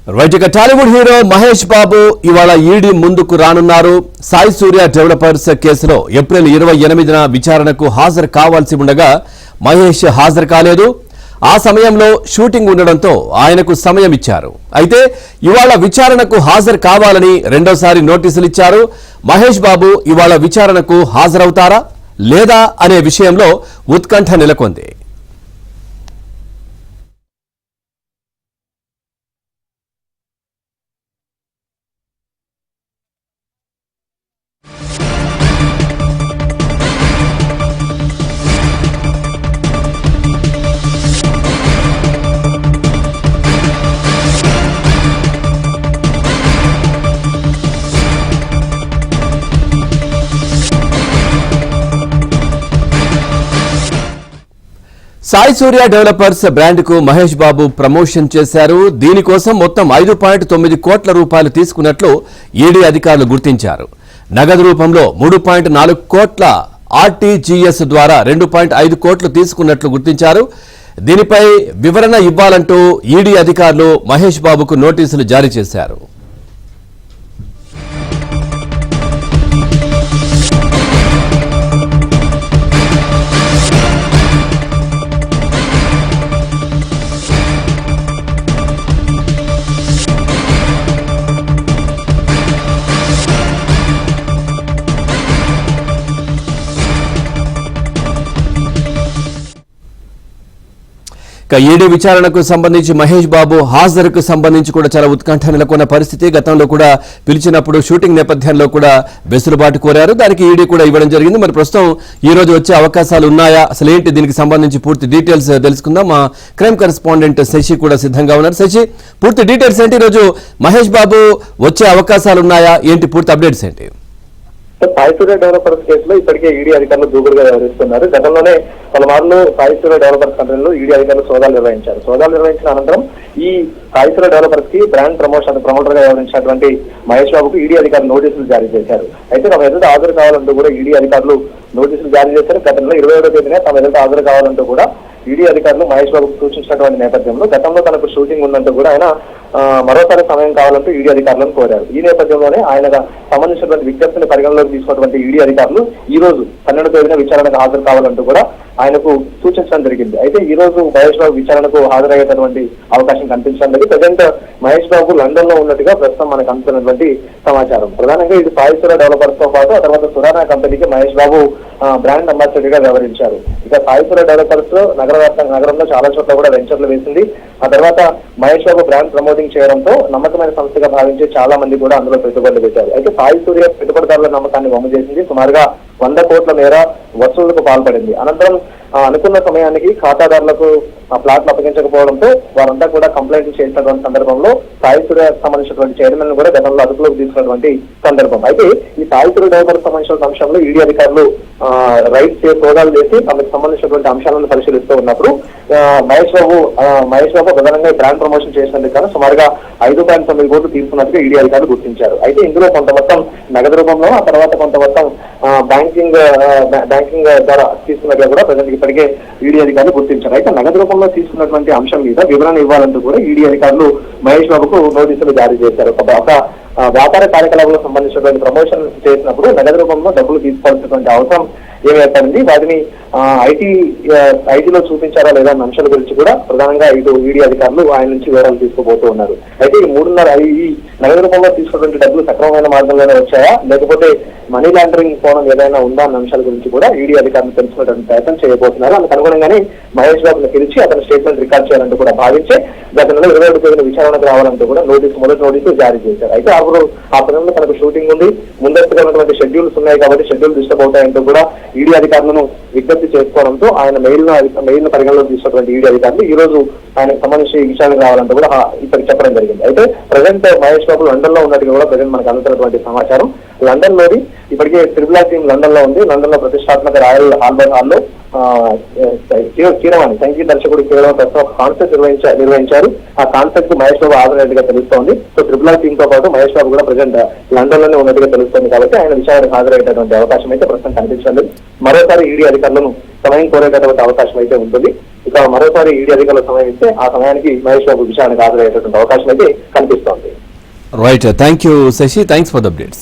Right ఇక Tollywood hero Mahesh Babu ఇవాళ ED ముందుకు రానున్నారు. సాయి సూర్య డెవలపర్స్ కేసులో ఏప్రిల్ 28న విచారణకు హాజరు కావాల్సి ఉండగా మహేష్ హాజరు కాలేదు. ఆ సమయంలో షూటింగ్ ఉండడంతో ఆయనకు సమయం ఇచ్చారు. అయితే ఇవాళ విచారణకు హాజరు కావాలని రెండోసారి నోటీసులు ఇచ్చారు. మహేష్ బాబు ఇవాళ విచారణకు హాజరవుతారా లేదా అనే విషయంలో ఉత్కంఠ నెలకొంది. సాయి సూర్య డెవలపర్స్ బ్రాండ్ కు మహేష్ బాబు ప్రమోషన్ చేశారు. దీనికోసం మొత్తం 5.9 కోట్ల రూపాయలు తీసుకున్నట్లు ఈడీ అధికారులు గుర్తించారు. నగదు రూపంలో 3.4 కోట్ల ఆర్టీజీఎస్ ద్వారా 2.5 కోట్లు తీసుకున్నట్లు గుర్తించారు. దీనిపై వివరణ ఇవ్వాలంటూ ఈడీ అధికారులు మహేష్ బాబుకు నోటీసులు జారీ చేశారు. ఈడీ విచారణకు సంబంధించి మహేష్ బాబు హాజరుకు సంబంధించి కూడా చాలా ఉత్కంఠ నెలకొన్న పరిస్థితి. గతంలో కూడా పిలిచినప్పుడు షూటింగ్ నేపథ్యంలో కూడా వెసులుబాటు కోరారు. దానికి ఈడీ కూడా ఇవ్వడం జరిగింది. మరి ప్రస్తుతం ఈ రోజు వచ్చే అవకాశాలు ఉన్నాయా, అసలు ఏంటి, దీనికి సంబంధించి పూర్తి డీటెయిల్స్ తెలుసుకుందాం. మా క్రైమ్ కరెస్పాండెంట్ శశి కూడా సిద్ధంగా ఉన్నారు. శశి, పూర్తి డీటెయిల్స్ ఏంటి, ఈ రోజు మహేష్ బాబు వచ్చే అవకాశాలు ఉన్నాయా, ఏంటి పూర్తి అప్డేట్స్ ఏంటి? సాయి సూర్య డెవలపర్స్ కేసులో ఇప్పటికే ఈడీ అధికారులు దూకుడుగా వ్యవహరిస్తున్నారు. గతంలోనే పలుమార్లు సాయి సూర్య డెవలపర్స్ కంపెనీలో ఈడీ అధికారులు సోదాలు నిర్వహించారు. సోదాలు నిర్వహించిన అనంతరం ఈ సాయి సూర్య డెవలపర్స్ కి బ్రాండ్ ప్రమోటర్ గా వ్యవహరించినటువంటి మహేష్ బాబుకు ఈడీ అధికారులు నోటీసులు జారీ చేశారు. అయితే తమ ఎదుట హాజరు కావాలంటూ కూడా ఈడీ అధికారులు నోటీసులు జారీ చేశారు. గతంలో 27వ తేదీన తమ ఎదుట హాజరు కావాలంటూ కూడా ఈడీ అధికారులు మహేష్ బాబుకు సూచించినటువంటి నేపథ్యంలో గతంలో తనకు షూటింగ్ ఉందంటూ కూడా ఆయన మరోసారి సమయం కావాలంటూ ఈడీ అధికారులను కోరారు. ఈ నేపథ్యంలోనే ఆయన సంబంధించినటువంటి విజ్ఞప్తిని పరిగణలోకి తీసుకున్నటువంటి ఈడీ అధికారులు ఈ రోజు 12వ తేదీన విచారణకు హాజరు కావాలంటూ కూడా ఆయనకు సూచించడం జరిగింది. అయితే ఈ రోజు మహేష్ బాబు విచారణకు హాజరయ్యేటటువంటి అవకాశం కనిపించడం లేదు. ప్రజెంట్ మహేష్ బాబు లండన్ లో ఉన్నట్టుగా ప్రస్తుతం మనకు అందుతున్నటువంటి సమాచారం. ప్రధానంగా ఇది సాయి సూర్య డెవలపర్స్ తో పాటు ఆ తర్వాత సురానా కంపెనీకి మహేష్ బాబు బ్రాండ్ అంబాసిడర్ గా వ్యవహరించారు. ఇక సాయి సూర్య డెవలపర్స్ నగరంలో చాలా చోట్ల కూడా వెంచర్లు వేసింది. ఆ తర్వాత మహేష్ బాబు బ్రాండ్ ప్రమోటింగ్ చేయడంతో నమ్మకమైన సంస్థగా భావించి చాలా మంది కూడా అందులో పెట్టుబడులు పెట్టారు. అయితే సాయి సూర్య పెట్టుబడిదారుల నమ్మకాన్ని వమ్ము చేసింది. సుమారుగా 100 కోట్ల మేర వసూళ్లకు పాల్పడింది. అనంతరం అనుకున్న సమయానికి ఖాతాదారులకు ఆ ప్లాట్లు అప్పగించకపోవడంతో వారంతా కూడా కంప్లైంట్ చేసినటువంటి సందర్భంలో సాయి సూర్య సంబంధించినటువంటి చైర్మన్ కూడా గతంలో అదుపులోకి తీసుకున్నటువంటి సందర్భం. అయితే ఈ సాయి సూర్య డెవలపర్స్ సంబంధించిన అంశంలో ఈడీ అధికారులు రైట్స్ సోదాలు చేసి తమకు సంబంధించినటువంటి అంశాలను పరిశీలిస్తూ ఉన్నప్పుడు మహేష్ బాబు ప్రధానంగా బ్రాండ్ ప్రమోషన్ చేసినందుకు కానీ సుమారుగా 5.9 కోట్లు తీసుకున్నట్టుగా ఈడీ అధికారులు గుర్తించారు. అయితే ఇందులో కొంత మొత్తం నగదు రూపంలో ఆ తర్వాత కొంత మొత్తం బ్యాంకింగ్ ద్వారా తీసుకున్నట్టుగా కూడా ప్రజెంట్ ఇప్పటికే ఈడీ అధికారులు గుర్తించారు. అయితే నగదు రూపంలో తీసుకున్నటువంటి అంశం మీద వివరణ ఇవ్వాలంటూ కూడా ఈడీ అధికారులు మహేష్ బాబుకు నోటీసులు జారీ చేశారు. ఒక వ్యాపార కార్యకలాపాలకు సంబంధించినటువంటి ప్రమోషన్ చేసినప్పుడు నగదు రూపంలో డబ్బులు తీసుకోవాల్సినటువంటి అవసరం ఏమైపోయింది, వాటిని ఐటీలో చూపించారా లేదా అన్న అంశాల గురించి కూడా ప్రధానంగా ఇటు ఈడీ అధికారులు ఆయన నుంచి వివరాలు తీసుకోబోతూ ఉన్నారు. అయితే ఈ నగదు రూపంలో తీసుకున్నటువంటి డబ్బులు సక్రమమైన మార్గంలోనే వచ్చాయా లేకపోతే మనీ లాండరింగ్ కోణం ఏదైనా ఉందా అన్న అంశాల గురించి కూడా ఈడీ అధికారులు తెలుసుకునేటువంటి ప్రయత్నం చేయబోతున్నారు. అందుకు అనుగుణంగానే మహేష్ బాబుని పిలిచి అతని స్టేట్మెంట్ రికార్డ్ చేయాలంటూ కూడా భావించే గత నెల 27వ తేదీన విచారణకు రావాలంటూ కూడా మొదటి నోటీసు జారీ చేశారు. అయితే ఆ సమయంలో తనకు షూటింగ్ ఉంది, ముందస్తుగా ఉన్నటువంటి షెడ్యూల్స్ ఉన్నాయి కాబట్టి షెడ్యూల్ డిస్టర్బ్ అవుతాయంటూ కూడా ఈడీ అధికారులను విజ్ఞప్తి చేసుకోవడంతో ఆయన మెయిల్ పరిగణలోకి తీసుకున్నటువంటి ఈడీ అధికారులు ఈ రోజు ఆయనకు సంబంధించి విచారణ రావాలంటూ కూడా ఇప్పటికి చెప్పడం జరిగింది. అయితే ప్రజెంట్ మహేష్ బాబు లండన్ లో ఉన్నట్టుగా కూడా ప్రజెంట్ మనకు అందుతున్నటువంటి సమాచారం. లండన్ లోని ఇప్పటికే ట్రిపుల్ టీం లండన్ లో ఉంది. లండన్ లో ప్రతిష్టాత్మక రాయల్ ఆల్బర్ట్ హాల్లో కీరవాణి సంగీత దర్శకుడు కేవలం ప్రస్తుతం కాన్సర్ట్ నిర్వహించారు. ఆ కాన్సర్ట్ కు మహేష్ బాబు హాజరైనట్టుగా తెలుస్తోంది. సో ట్రిపుల్ టీమ్ తో పాటు మహేష్ బాబు కూడా ప్రజెంట్ లండన్ లోనే ఉన్నట్టుగా తెలుస్తోంది. కాబట్టి ఆయన విచారణకు హాజరయ్యేటటువంటి అవకాశం అయితే ప్రస్తుతం కనిపించలేదు. మరోసారి ఈడీ అధికారులను సమయం కోరేటటువంటి అవకాశం అయితే ఉంటుంది. ఇక ఇక మరోసారి ఈడీ అధికారులు సమయం ఇస్తే ఆ సమయానికి మహేష్ బాబు విషయానికి హాజరయ్యేటటువంటి అవకాశం అయితే కనిపిస్తోంది. Right, thank you Shashi, thanks for the updates.